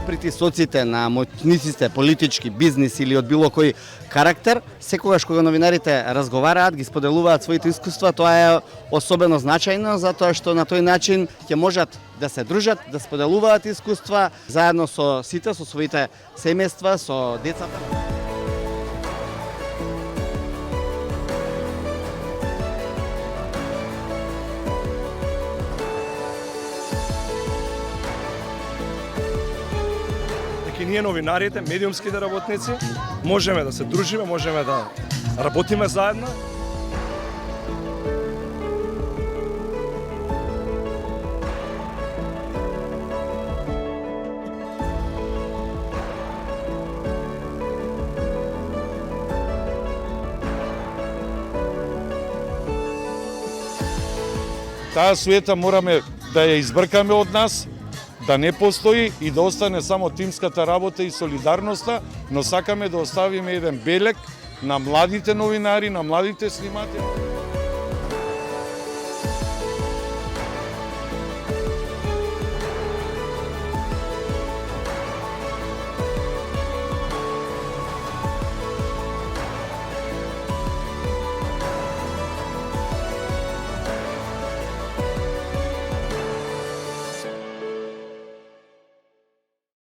притисоците на моćниците, политички, бизнис или од било кој карактер, секогаш кога новинарите разговараат, ги споделуваат своите искуства, тоа е особено значајно, затоа што на тој начин ќе можат да се дружат, да споделуваат искуства заедно со сите, со своите семејства, со децата. Ние новинарите, медиумските работници, можеме да се дружиме, можеме да работиме заедно. Таа суета мораме да ја избркаме од нас, да не постои и да остане само тимската работа и солидарноста, но сакаме да оставиме еден белег на младите новинари, на младите сниматели.